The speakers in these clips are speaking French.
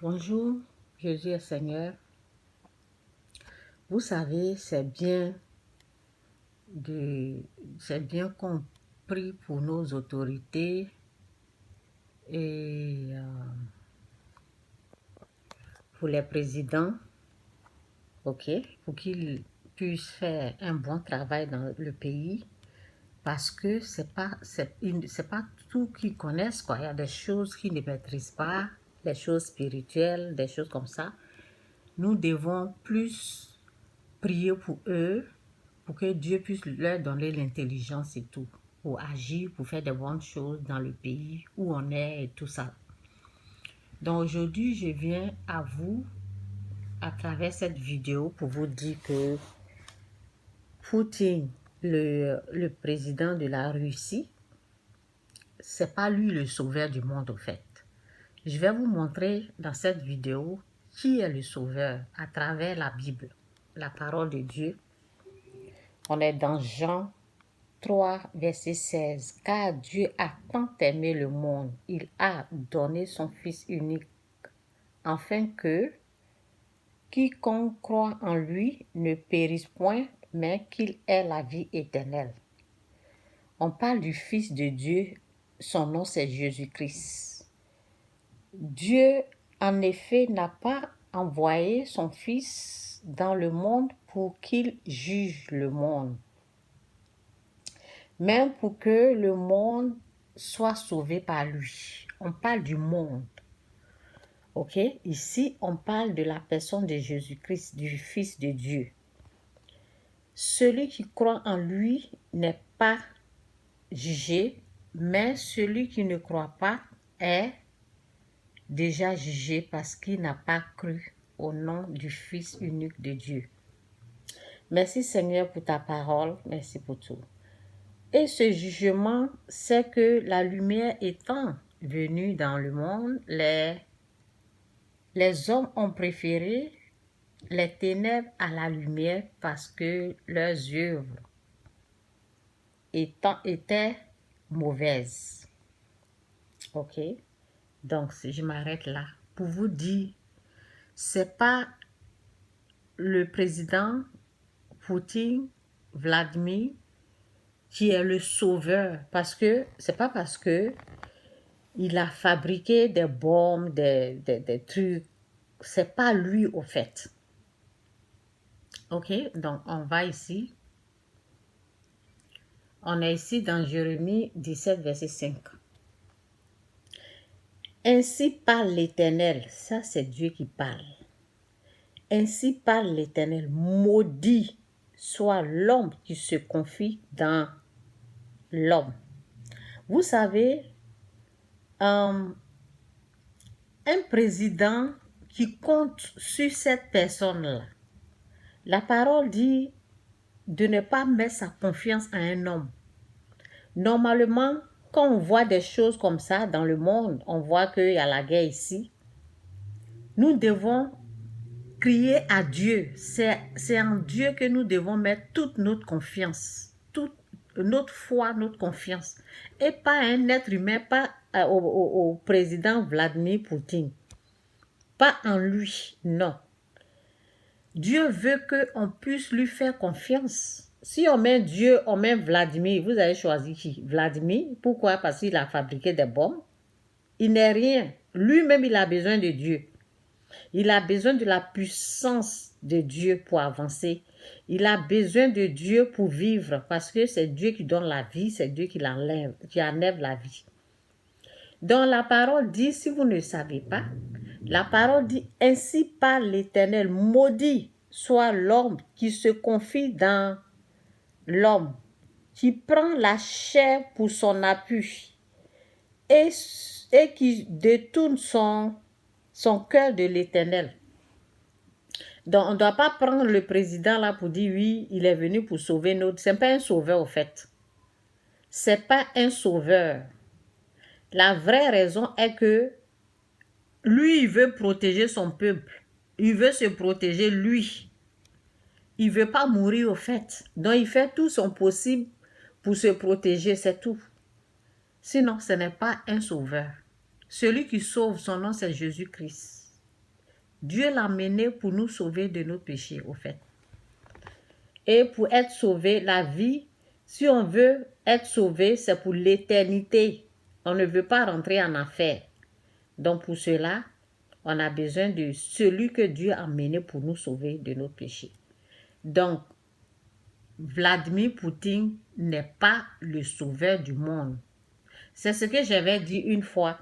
Bonjour, Jésus est Seigneur. Vous savez, c'est bien compris pour nos autorités et pour les présidents, ok, pour qu'ils puissent faire un bon travail dans le pays, parce que c'est pas tout qu'ils connaissent, quoi. Il y a des choses qu'ils ne maîtrisent pas, des choses spirituelles, des choses comme ça. Nous devons plus prier pour eux, pour que Dieu puisse leur donner l'intelligence et tout, pour agir, pour faire des bonnes choses dans le pays où on est et tout ça. Donc aujourd'hui, je viens à vous, à travers cette vidéo, pour vous dire que Poutine, le président de la Russie, c'est pas lui le sauveur du monde au fait. Je vais vous montrer dans cette vidéo qui est le sauveur à travers la Bible, la parole de Dieu. On est dans Jean 3, verset 16. Car Dieu a tant aimé le monde, il a donné son Fils unique, afin que quiconque croit en lui ne périsse point, mais qu'il ait la vie éternelle. On parle du Fils de Dieu, son nom c'est Jésus-Christ. Dieu, en effet, n'a pas envoyé son Fils dans le monde pour qu'il juge le monde, même pour que le monde soit sauvé par lui. On parle du monde. Ok? Ici, on parle de la personne de Jésus-Christ, du Fils de Dieu. Celui qui croit en lui n'est pas jugé, mais celui qui ne croit pas est déjà jugé parce qu'il n'a pas cru au nom du Fils unique de Dieu. Merci Seigneur pour ta parole, merci pour tout. Et ce jugement, c'est que la lumière étant venue dans le monde, les hommes ont préféré les ténèbres à la lumière parce que leurs œuvres étaient mauvaises. Ok? Donc, je m'arrête là pour vous dire, c'est pas le président Poutine, Vladimir, qui est le sauveur, parce que c'est pas parce que il a fabriqué des bombes, des trucs, c'est pas lui au fait. Ok, donc on va ici. On est ici dans Jérémie 17, verset 5. Ainsi parle l'Éternel, ça c'est Dieu qui parle. Ainsi parle l'Éternel, maudit soit l'homme qui se confie dans l'homme. Vous savez, un président qui compte sur cette personne-là, la parole dit de ne pas mettre sa confiance à un homme. Normalement, quand on voit des choses comme ça dans le monde, on voit qu'il y a la guerre ici, nous devons crier à Dieu. C'est en Dieu que nous devons mettre toute notre confiance, toute notre foi, notre confiance. Et pas un être humain, pas au président Vladimir Poutine. Pas en lui, non. Dieu veut qu'on puisse lui faire confiance. Si on met Dieu, on met Vladimir, vous avez choisi qui? Vladimir. Pourquoi? Parce qu'il a fabriqué des bombes. Il n'est rien. Lui-même, il a besoin de Dieu. Il a besoin de la puissance de Dieu pour avancer. Il a besoin de Dieu pour vivre parce que c'est Dieu qui donne la vie, c'est Dieu qui enlève la vie. Donc la parole dit, si vous ne savez pas, la parole dit, ainsi parle l'Éternel, maudit soit l'homme qui se confie dans l'homme, qui prend la chair pour son appui et qui détourne son cœur de l'Éternel. Donc, on ne doit pas prendre le président là pour dire oui, il est venu pour sauver notre... Ce n'est pas un sauveur au fait. Ce n'est pas un sauveur. La vraie raison est que lui, il veut protéger son peuple. Il veut se protéger lui. Il ne veut pas mourir au fait. Donc, il fait tout son possible pour se protéger, c'est tout. Sinon, ce n'est pas un sauveur. Celui qui sauve, son nom, c'est Jésus-Christ. Dieu l'a amené pour nous sauver de nos péchés, au fait. Et pour être sauvé, la vie, si on veut être sauvé, c'est pour l'éternité. On ne veut pas rentrer en affaire. Donc pour cela, on a besoin de celui que Dieu a amené pour nous sauver de nos péchés. Donc, Vladimir Poutine n'est pas le sauveur du monde. C'est ce que j'avais dit une fois.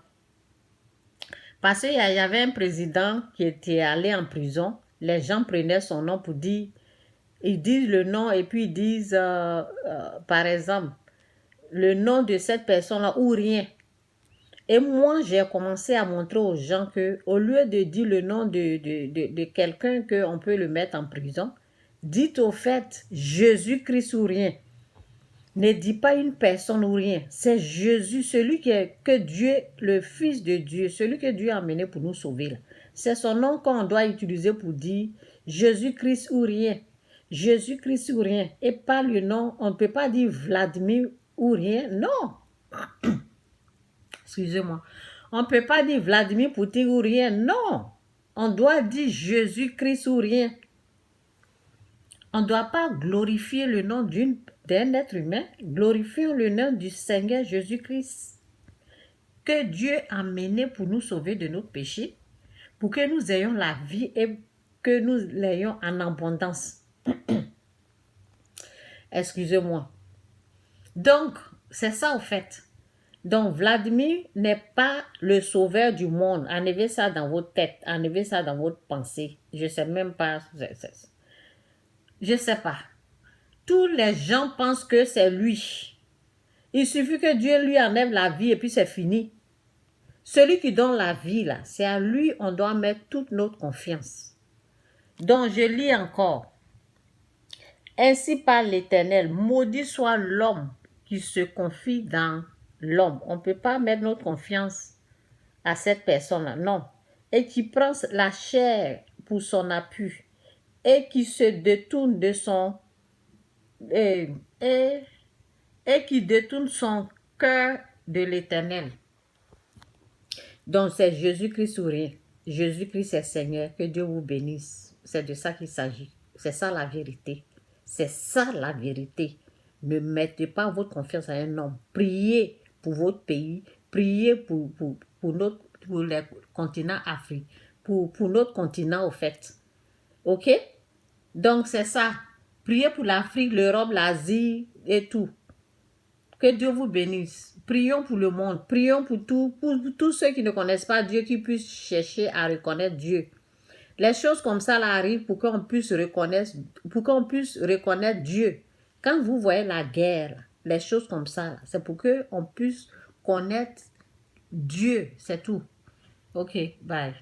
Parce qu'il y avait un président qui était allé en prison. Les gens prenaient son nom pour dire, ils disent le nom et puis ils disent, par exemple, le nom de cette personne-là ou rien. Et moi, j'ai commencé à montrer aux gens que, au lieu de dire le nom de quelqu'un qu'on peut le mettre en prison, dites au fait Jésus-Christ ou rien. Ne dis pas une personne ou rien. C'est Jésus, celui que Dieu, le Fils de Dieu, celui que Dieu a amené pour nous sauver. C'est son nom qu'on doit utiliser pour dire Jésus-Christ ou rien. Jésus-Christ ou rien. Et pas le nom, on ne peut pas dire Vladimir ou rien. Non. Excusez-moi. On ne peut pas dire Vladimir Poutine ou rien. Non. On doit dire Jésus-Christ ou rien. On ne doit pas glorifier le nom d'un être humain. Glorifions le nom du Seigneur Jésus-Christ. Que Dieu a mené pour nous sauver de nos péchés. Pour que nous ayons la vie et que nous l'ayons en abondance. Excusez-moi. Donc, c'est ça au fait. Donc, Vladimir n'est pas le sauveur du monde. Enlevez ça dans votre tête. Enlevez ça dans votre pensée. Je ne sais même pas. Je ne sais pas. Tous les gens pensent que c'est lui. Il suffit que Dieu lui enlève la vie et puis c'est fini. Celui qui donne la vie, là, c'est à lui on doit mettre toute notre confiance. Donc, je lis encore. Ainsi parle l'Éternel, maudit soit l'homme qui se confie dans l'homme. On ne peut pas mettre notre confiance à cette personne-là, non. Et qui prend la chair pour son appui et qui se détourne de son... et qui détourne son cœur de l'Éternel. Donc, c'est Jésus-Christ ou rien. Jésus-Christ est Seigneur. Que Dieu vous bénisse. C'est de ça qu'il s'agit. C'est ça la vérité. C'est ça la vérité. Ne mettez pas votre confiance à un homme. Priez pour votre pays. Priez pour le continent Afrique. Pour notre continent, au fait. OK? Donc, c'est ça. Priez pour l'Afrique, l'Europe, l'Asie et tout. Que Dieu vous bénisse. Prions pour le monde. Prions pour tous ceux qui ne connaissent pas Dieu, qui puissent chercher à reconnaître Dieu. Les choses comme ça là arrivent pour qu'on puisse reconnaître Dieu. Quand vous voyez la guerre, les choses comme ça, c'est pour qu'on puisse connaître Dieu. C'est tout. OK, bye.